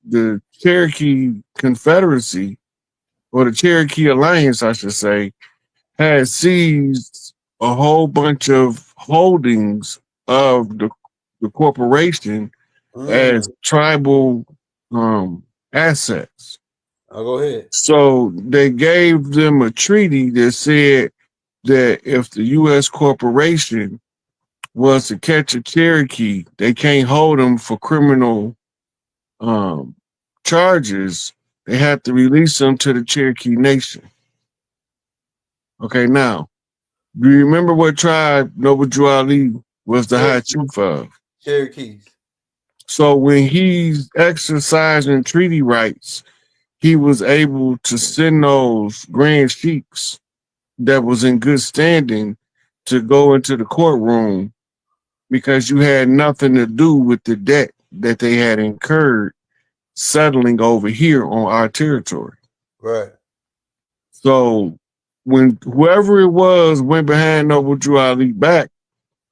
the Cherokee Confederacy, or the Cherokee Alliance, I should say, had seized a whole bunch of holdings of the corporation as tribal assets. I'll go ahead. So they gave them a treaty that said that if the U.S. corporation was to catch a Cherokee, they can't hold them for criminal charges. They have to release them to the Cherokee Nation. Okay, now, do you remember what tribe Noble Drew Ali was the high chief of? Cherokees. So when he's exercising treaty rights, he was able to send those grand sheiks that was in good standing to go into the courtroom because you had nothing to do with the debt that they had incurred settling over here on our territory. Right. So when whoever it was went behind Noble Drew Ali back,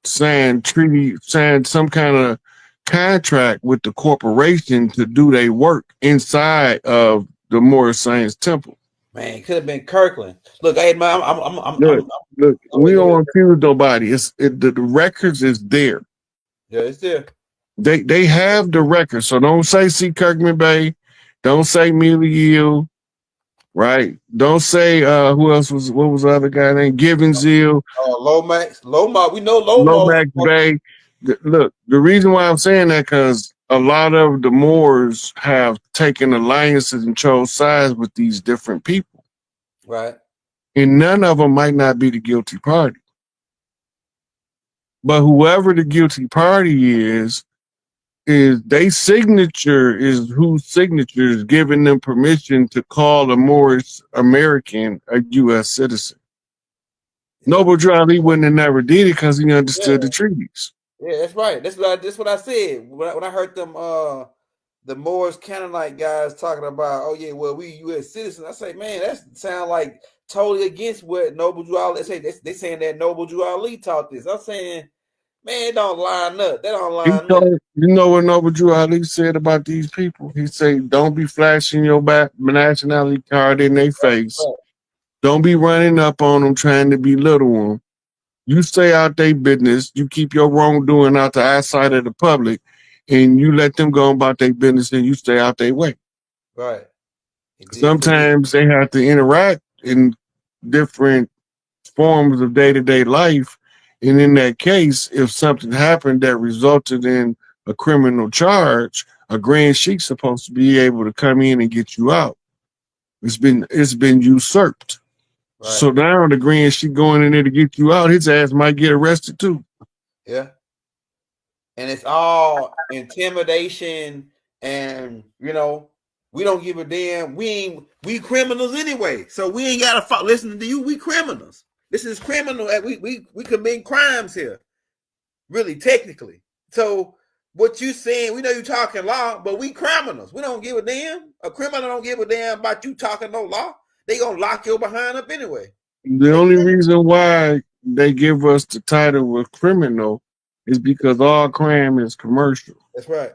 signed some kind of contract with the corporation to do their work inside of the Moorish Science Temple. Man, it could have been Kirkland. Look, hey man, look. We don't accuse nobody. The records is there. Yeah, it's there. They have the records. So don't say C. Kirkman Bay. Don't say Mealy Yield. Right. Don't say who else was, what was the other guy named? Givensville. Lomax. We know Lomax Bay. Look, the reason why I'm saying that because a lot of the Moors have taken alliances and chose sides with these different people. Right. And none of them might not be the guilty party. But whoever the guilty party is they signature is whose signature is giving them permission to call a Moorish American a U.S. citizen. Noble Drew Ali wouldn't have never did it because he understood the treaties. Yeah, that's right. That's what I said when I heard them the Moorish Canaanite guys talking about, oh yeah, well we U.S. citizens. I say, man, that sounds like totally against what Noble Drew Ali. They saying that Noble Drew Ali taught this. I'm saying, man, it don't line up. That don't line up. You know what Noble Drew Ali said about these people? He said, don't be flashing your nationality card in their face. Right. Don't be running up on them trying to belittle them. You stay out their business. You keep your wrongdoing out the eyesight of the public, and you let them go about their business, and you stay out their way. Right. Sometimes they have to interact in different forms of day-to-day life. And in that case, if something happened that resulted in a criminal charge, a grand sheik's supposed to be able to come in and get you out. It's been usurped. Right. So now the grand sheik going in there to get you out, his ass might get arrested too. Yeah. And it's all intimidation, and we don't give a damn. We criminals anyway, so we ain't gotta listen to you. We criminals. This is criminal. We commit crimes here, really, technically. So what you saying? We know you talking law, but we criminals. We don't give a damn. A criminal don't give a damn about you talking no law. They gonna lock your behind up anyway. The only reason why they give us the title of criminal is because all crime is commercial. That's right.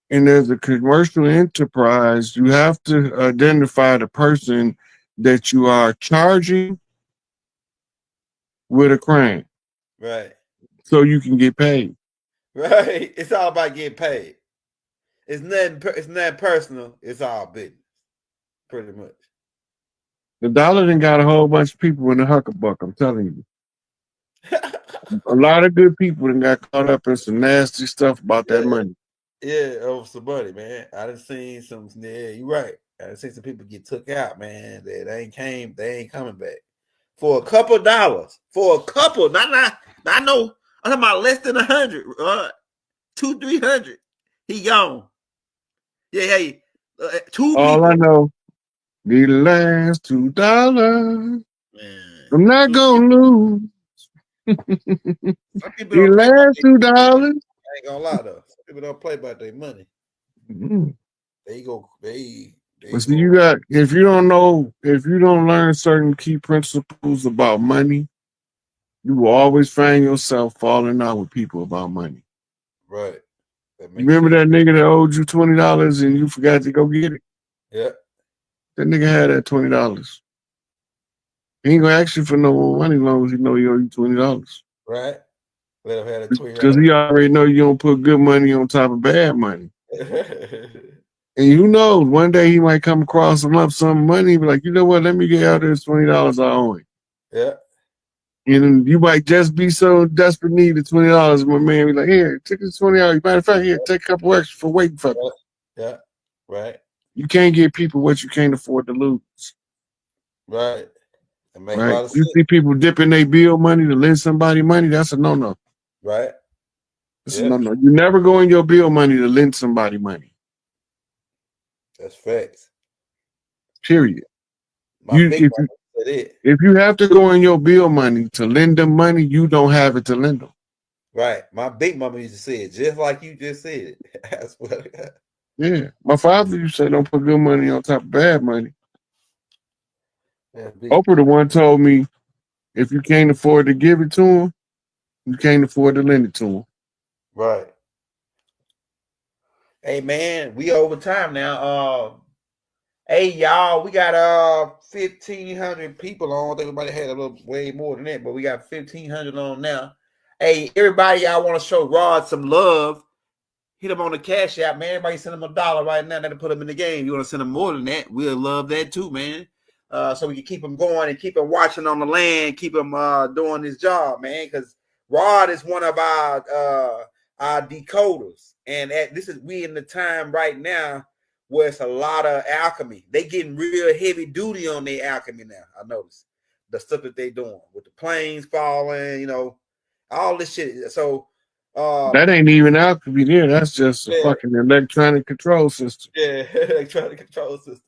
And as a commercial enterprise, you have to identify the person that you are charging with a crime. Right. So you can get paid. Right. It's all about getting paid. It's nothing personal. It's all business. Pretty much. The dollar done got a whole bunch of people in the huckabuck, I'm telling you. A lot of good people done got caught up in some nasty stuff about that money. Yeah, over some money, man. I done seen some. Yeah, you're right. I done seen some people get took out, man. They ain't coming back for a couple of dollars. For a couple, not. I know. I'm talking about less than 100, 200-300. He gone. Yeah, hey, two. All people. I know, the last $2. Man, I'm not gonna lose. The last $2. I ain't gonna lie though. Some people don't play about their money. Mm-hmm. They go. But see, if you don't learn certain key principles about money, you will always find yourself falling out with people about money. Right. That You makes remember sense. that nigga that owed you $20 and you forgot to go get it? Yeah. That nigga had that $20. He ain't gonna ask you for no more money as long as he know he owe you $20. Right. Let him have a Because $20. he already know you don't put good money on top of bad money. And who knows, one day he might come across some lump sum money, be like, you know what, let me get out this $20 I owe him. Yeah. And you might just be so desperate need of $20. My man be like, here, take this $20. Matter of fact, here, take a couple extra for waiting for me. Yeah. Right. You can't give people what you can't afford to lose. Right. It makes a Right? lot of You sense. see people dipping their bill money to lend somebody money, that's a no-no. Right. That's a no-no. You never go in your bill money to lend somebody money. That's facts. Period. My big brother said it. If you have to go in your bill money to lend them money, you don't have it to lend them. Right. My big mama used to say it just like you just said it. That's what. Yeah. My father used to say don't put good money on top of bad money. Oprah the one told me if you can't afford to give it to him, you can't afford to lend it to him. Right. Hey man, we over time now. Hey y'all, we got 1,500 people on. I think everybody had a little way more than that, but we got 1,500 on now. Hey, everybody, I want to show Rod some love. Hit him on the Cash App, man. Everybody send him $1 right now to put him in the game. You want to send him more than that? We'll love that too, man. So we can keep him going and keep him watching on the land, keep him doing his job, man. Because Rod is one of our decoders, and we in the time right now where it's a lot of alchemy. They getting real heavy duty on their alchemy now. I noticed the stuff that they doing with the planes falling, all this shit. So. That ain't even alchemy there. That's just a fucking electronic control system. Yeah, electronic control systems.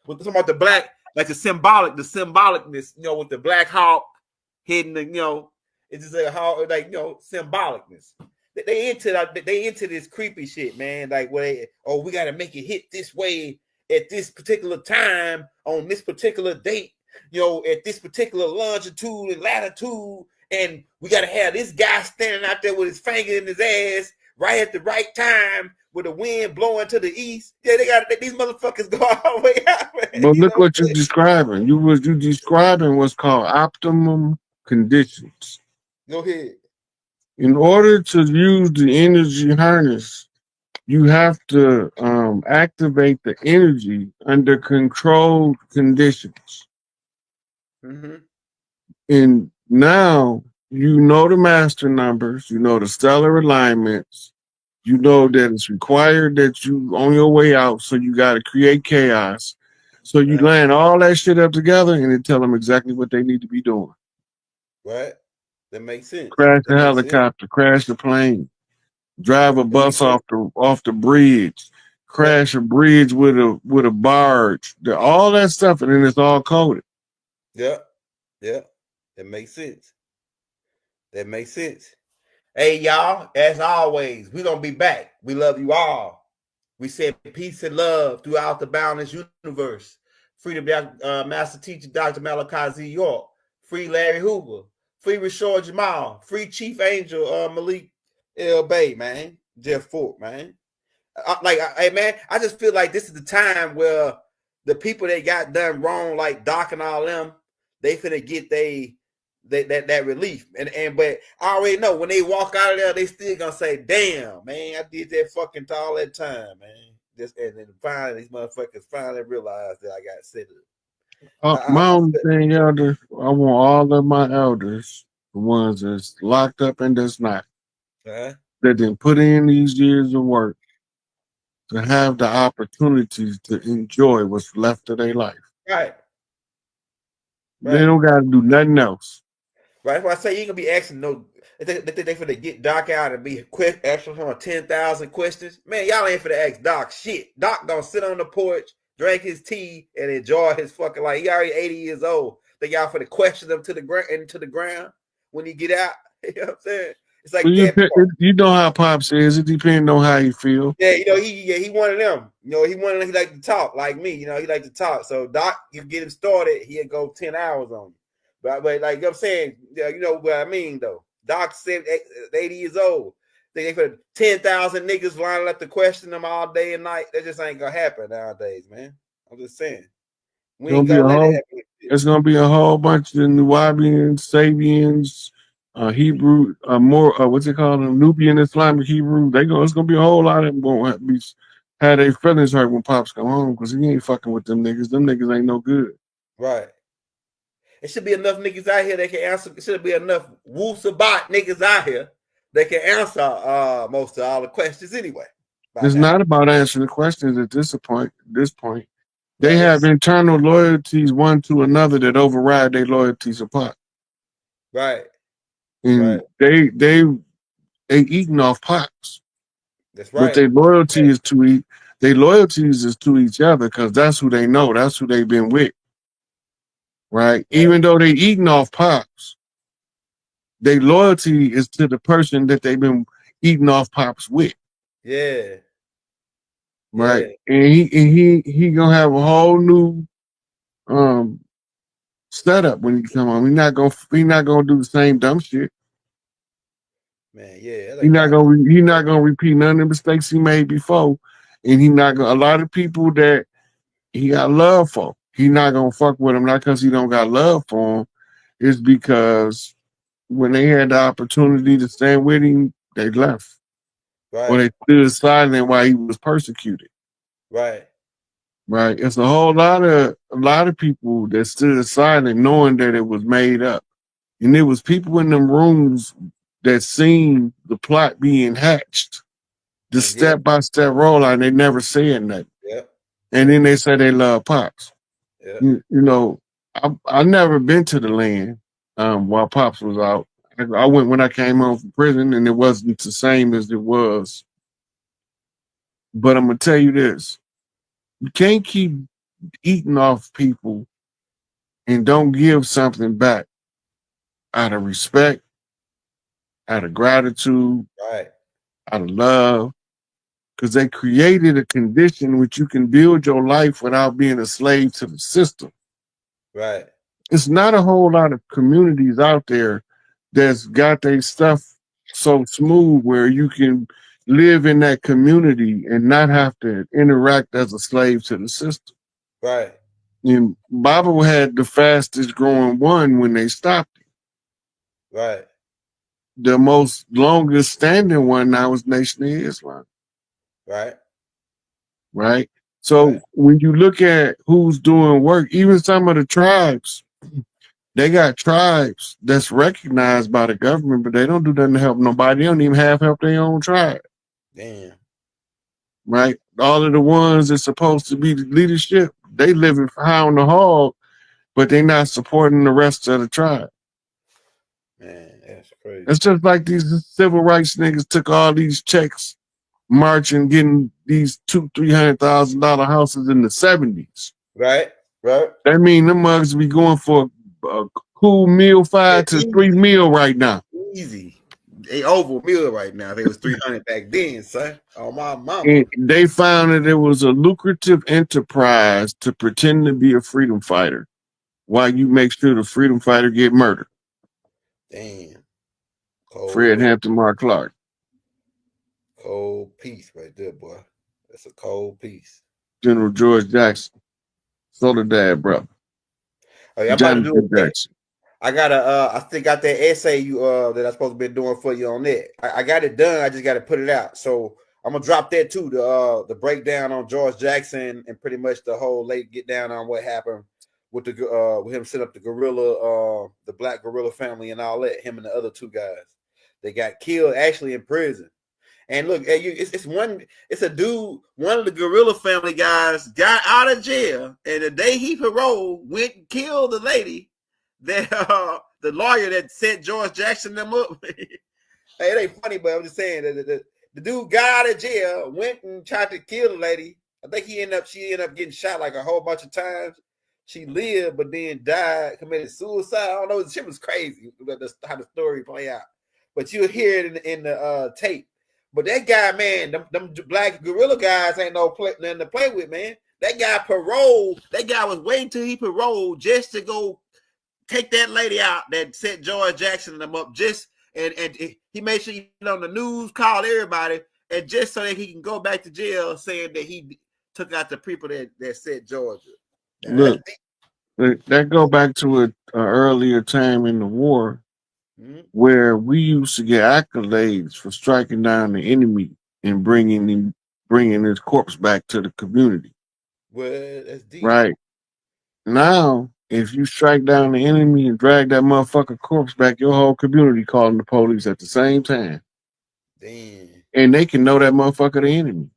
We're talking about the black, like the symbolicness, with the Black Hawk hitting it's just a hawk, symbolicness. They into this creepy shit, man. Like we gotta make it hit this way at this particular time on this particular date, at this particular longitude and latitude, and we gotta have this guy standing out there with his finger in his ass right at the right time with the wind blowing to the east. Yeah, they got these motherfuckers go all the way out, man. But look what you're describing. You describing what's called optimum conditions. Go ahead. In order to use the energy harness, you have to activate the energy under controlled conditions. Mm-hmm. And now you know the master numbers, you know the stellar alignments, you know that it's required that you on your way out, so you got to create chaos. So you line all that shit up together and then tell them exactly what they need to be doing. Right. That makes sense. Crash the helicopter, crash the plane, drive a bus off the bridge, crash a bridge with a barge. All that stuff, and then it's all coded. Yeah. Yeah. That makes sense. That makes sense. Hey, y'all, as always, we're going to be back. We love you all. We said peace and love throughout the boundless universe. Free the Master Teacher, Dr. Malachi Z. York. Free Larry Hoover. Free Rashard Jamal. Free Chief Angel Malik L. Bay, man. Jeff Fort, man. Hey, man, I just feel like this is the time where the people that got done wrong, like Doc and all them, they finna get that relief. But I already know when they walk out of there, they still gonna say, damn, man, I did that fucking all that time, man. And then finally these motherfuckers finally realized that I got set up. My only thing, elder, I want all of my elders, the ones that's locked up and that's not, that didn't put in these years of work, to have the opportunities to enjoy what's left of their life. Right. They don't got to do nothing else. Right. That's why I say you ain't gonna be asking no. They think they finna get Doc out and be asking him 10,000 questions. Man, y'all ain't finna ask Doc shit. Doc gonna sit on the porch, drink his tea, and enjoy his fucking life. He already 80 years old. Think y'all finna question him to the ground when he get out. You know what I'm saying? It's like you know how Pops is. It depends on how he feel. Yeah, he one of them. He like to talk like me. He like to talk. So Doc, you get him started, he'll go 10 hours on you. But like I'm saying, you know what I mean though. Doc said 80 years old. They put 10,000 niggas lining up to question them all day and night. That just ain't gonna happen nowadays, man. I'm just saying. We ain't gonna let it happen. It's gonna be a whole bunch of Nubians, Sabians, Hebrew, what's it called? Nubian Islamic Hebrew. It's gonna be a whole lot of them gonna have their feelings hurt when Pops come home because he ain't fucking with them niggas. Them niggas ain't no good. Right. It should be enough niggas out here that can answer. It should be enough Wu Sabat niggas out here that can answer most of all the questions anyway. It's not about answering the questions at this point. They Right. have internal loyalties one to another that override their loyalties apart. Right. And they eating off Pops. That's right. But their loyalty is to each other because that's who they know. That's who they've been with. Right? Even though they eating off Pops, their loyalty is to the person that they've been eating off Pops with. Yeah. Right. Yeah. And he gonna have a whole new setup when he come home. He's not gonna do the same dumb shit. Man, yeah. He's not gonna repeat none of the mistakes he made before. And a lot of people that he got love for. He not gonna fuck with him, not because he don't got love for him. It's because when they had the opportunity to stand with him, they left. Right. Or they stood silent while he was persecuted. Right. Right. It's a lot of people that stood silent knowing that it was made up. And there was people in them rooms that seen the plot being hatched. The step-by-step rollout, and they never said nothing. Yeah. And then they said they love Pops. Yeah. You know, I never been to the land while Pops was out. I went when I came home from prison, and it wasn't the same as it was. But I'm gonna tell you this: you can't keep eating off people and don't give something back out of respect, out of gratitude, right, out of love, because they created a condition which you can build your life without being a slave to the system. Right. It's not a whole lot of communities out there that's got their stuff so smooth where you can live in that community and not have to interact as a slave to the system. Right. And Bible had the fastest growing one when they stopped it. Right. The most longest standing one now is Nation of Islam. Right. Right. So when you look at who's doing work, even some of the tribes, they got tribes that's recognized by the government, but they don't do nothing to help nobody. They don't even help their own tribe. Damn. Right. All of the ones that's supposed to be the leadership, they living high on the hog, but they're not supporting the rest of the tribe. Man, that's crazy. It's just like these civil rights niggas took all these checks, marching, getting these $200,000-$300,000 houses in the 70s. Right, right. That mean them mugs be going for a cool meal, 5 to 3 meal right now. Easy. They over a meal right now. They was 300 back then, son. Oh my mama. And they found that it was a lucrative enterprise to pretend to be a freedom fighter while you make sure the freedom fighter get murdered. Damn. Fred Hampton Mark Clark. Cold piece right there, boy. That's a cold piece. General George Jackson. Soledad, brother. Oh, yeah, I'm about to do it. I got I still got that essay that I'm supposed to be doing for you on that. I got it done. I just got to put it out. So I'm gonna drop that too. The breakdown on George Jackson and pretty much the whole late get down on what happened with the with him setting up the guerrilla, the black guerrilla family and all that. Him and the other two guys, they got killed actually in prison. And look, it's a dude, one of the guerrilla family guys got out of jail, and the day he paroled, went and killed the lady that the lawyer that set George Jackson them up. Hey, it ain't funny, but I'm just saying that the dude got out of jail, went and tried to kill the lady. I think she ended up getting shot like a whole bunch of times. She lived, but then died, committed suicide. I don't know. The shit was crazy how the story play out. But you'll hear it in the tape. But that guy, man, them black guerrilla guys ain't nothing to play with, man. That guy paroled. That guy was waiting till he paroled just to go take that lady out that set George Jackson and them up. and he made sure he on the news, called everybody, and just so that he can go back to jail saying that he took out the people that said Georgia. Look, that go back to a earlier time in the war where we used to get accolades for striking down the enemy and bringing his corpse back to the community. Well, that's deep. Right. Now, if you strike down the enemy and drag that motherfucker corpse back, your whole community calling the police at the same time. Damn. And they can know that motherfucker the enemy.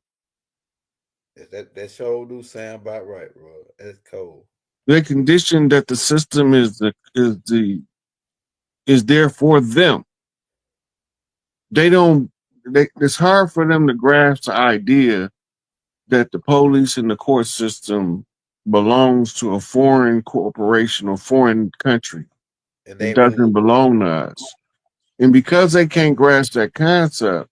That sure do sound about right, bro. That's cold. They condition that the system is there for them. It's hard for them to grasp the idea that the police and the court system belongs to a foreign corporation or foreign country. It doesn't belong to us. And because they can't grasp that concept,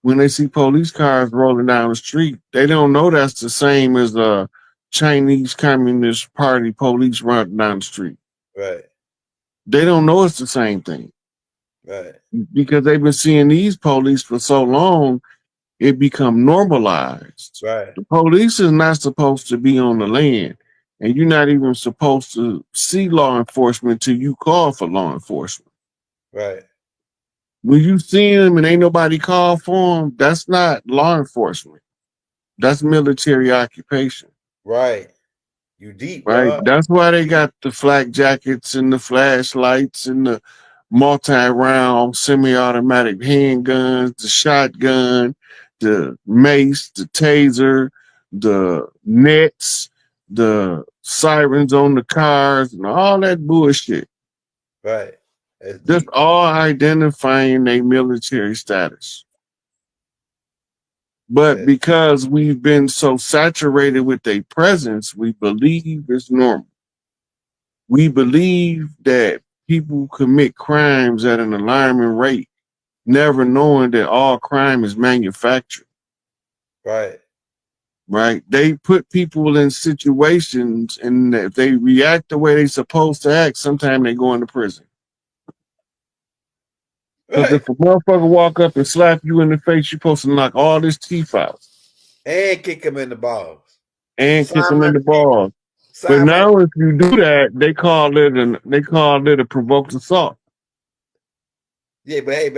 when they see police cars rolling down the street, they don't know that's the same as the Chinese Communist Party police running down the street. Right. They don't know it's the same thing. Right. Because they've been seeing these police for so long, it become normalized. Right. The police is not supposed to be on the land, and you're not even supposed to see law enforcement till you call for law enforcement. Right. When you see them and ain't nobody call for them, that's not law enforcement. That's military occupation. Right. You deep, right? bro. That's why they got the flak jackets and the flashlights and the multi-round semi-automatic handguns, the shotgun, the mace, the taser, the nets, the sirens on the cars, and all that bullshit. Right. Just all identifying their military status. But because we've been so saturated with their presence, we believe it's normal. We believe that people commit crimes at an alarming rate, never knowing that all crime is manufactured. Right. Right. They put people in situations, and if they react the way they're supposed to act, sometimes they go into prison. Because if a motherfucker walk up and slap you in the face, you're supposed to knock all his teeth out. And kick him in the balls. And kick him in the balls. But now if you do that, they call it a provoked assault. Yeah, but hey,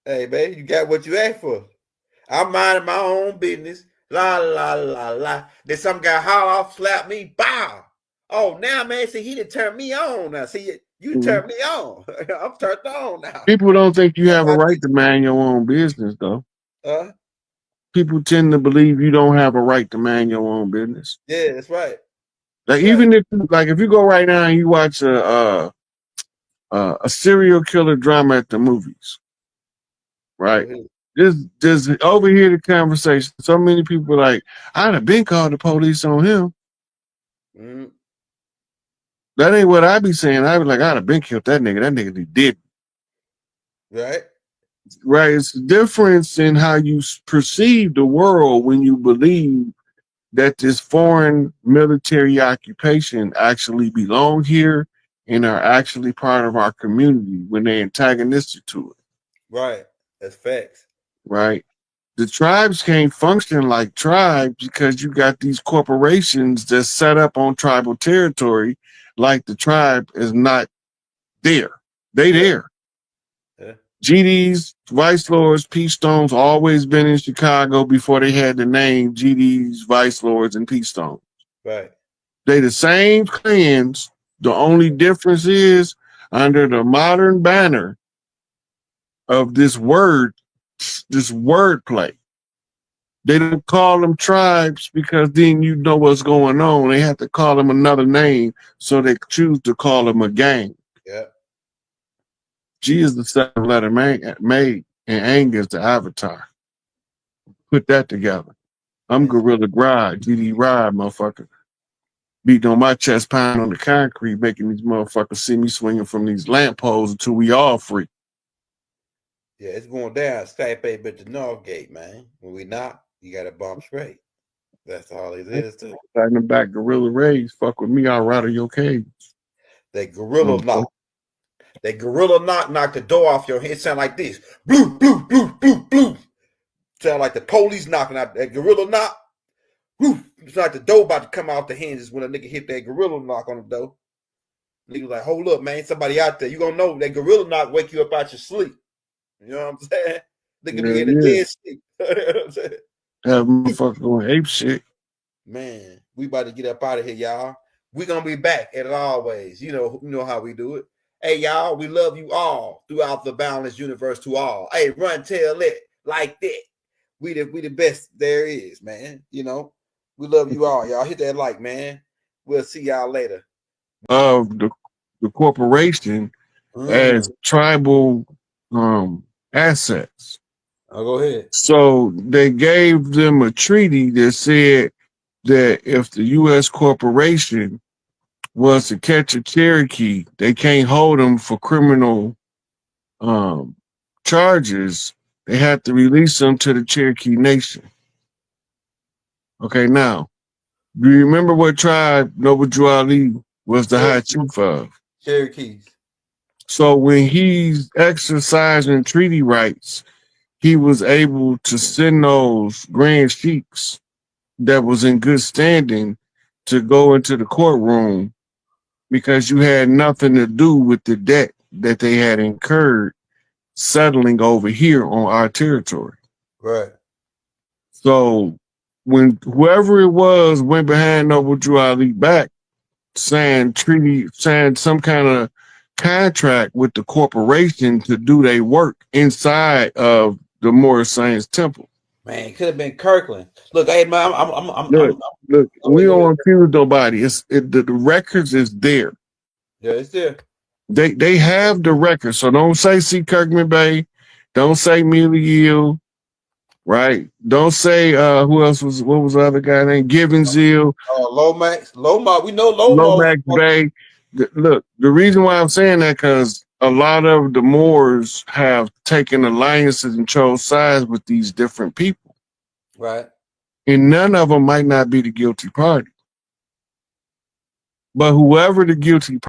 babe, you got what you asked for. I'm minding my own business. La la la la. Then some guy holler off, slap me, bow. Oh, now man, see he done turned me on now. See you turned me on. I'm turned on now. People don't think you have a right to mind your own business, though. People tend to believe you don't have a right to mind your own business. Yeah, that's right. Like even if you go right now and you watch a serial killer drama at the movies, right? Just overhear the conversation. So many people like, I'd have been called the police on him. Mm-hmm. That ain't what I be saying. I be like, I'd have been killed that nigga. That nigga did. Right. Right. It's the difference in how you perceive the world when you believe that this foreign military occupation actually belong here and are actually part of our community when they're antagonistic to it. Right. That's facts. Right. The tribes can't function like tribes because you got these corporations that set up on tribal territory like the tribe is not there. They there. Yeah. GDs, Vice Lords, Peace Stones always been in Chicago before they had the name GDs, Vice Lords, and Peace Stones. Right. They the same clans. The only difference is under the modern banner of this wordplay. They don't call them tribes because then you know what's going on. They have to call them another name, so they choose to call them a gang. Yeah. G is the 7-letter made, and Ang is the avatar. Put that together. I'm Gorilla Gride, GD Ride, motherfucker. Beating on my chest, pounding on the concrete, making these motherfuckers see me swinging from these lampposts until we all free. Yeah, it's going down. SikApe at the Northgate, man. When we not, you got to bump straight. That's all it is, too. Back in the back, Gorilla Rays. Fuck with me, I'll rattle your cage. That gorilla knock. That gorilla knock the door off your head. It sound like this. Blue, blue, blue, blue, blue. Sound like the police knocking out that gorilla knock. Whew. It's like the door about to come off the hinges when a nigga hit that gorilla knock on the door. Nigga like, hold up, man. Somebody out there. You gonna know that gorilla knock wake you up out your sleep. You know what I'm saying? Nigga be in a dead sleep. You know what I'm saying? That motherfucker going ape shit. Man, we about to get up out of here, y'all. We gonna be back at it always. You know how we do it. Hey, y'all, we love you all throughout the boundless universe to all. Hey, run, tell it like that. We the best there is, man. You know, we love you all. Y'all hit that like, man. We'll see y'all later. Of the corporation as tribal assets. Oh, go ahead. So they gave them a treaty that said that if the U.S. corporation was to catch a Cherokee, they can't hold them for criminal charges. They have to release them to the Cherokee Nation. Okay, now, do you remember what tribe Noble Drew Ali was the high chief of? Cherokees. So when he's exercising treaty rights, he was able to send those grand chiefs that was in good standing to go into the courtroom because you had nothing to do with the debt that they had incurred settling over here on our territory. Right. So when whoever it was went behind Noble Drew Ali back, signed some kind of contract with the corporation to do their work inside of the Moorish Science Temple. Man, it could have been Kirkland. Look, hey man, Look, we don't want to confuse nobody. The records is there. Yeah, it's there. They have the records. So don't say C. Kirkman Bay. Don't say Mealy Yield. Right? Don't say who else was what was the other guy named Gibbons Hill. Lomax. We know Lomax Bay. Look, the reason why I'm saying that because a lot of the Moors have taken alliances and chose sides with these different people. Right. And none of them might not be the guilty party. But whoever the guilty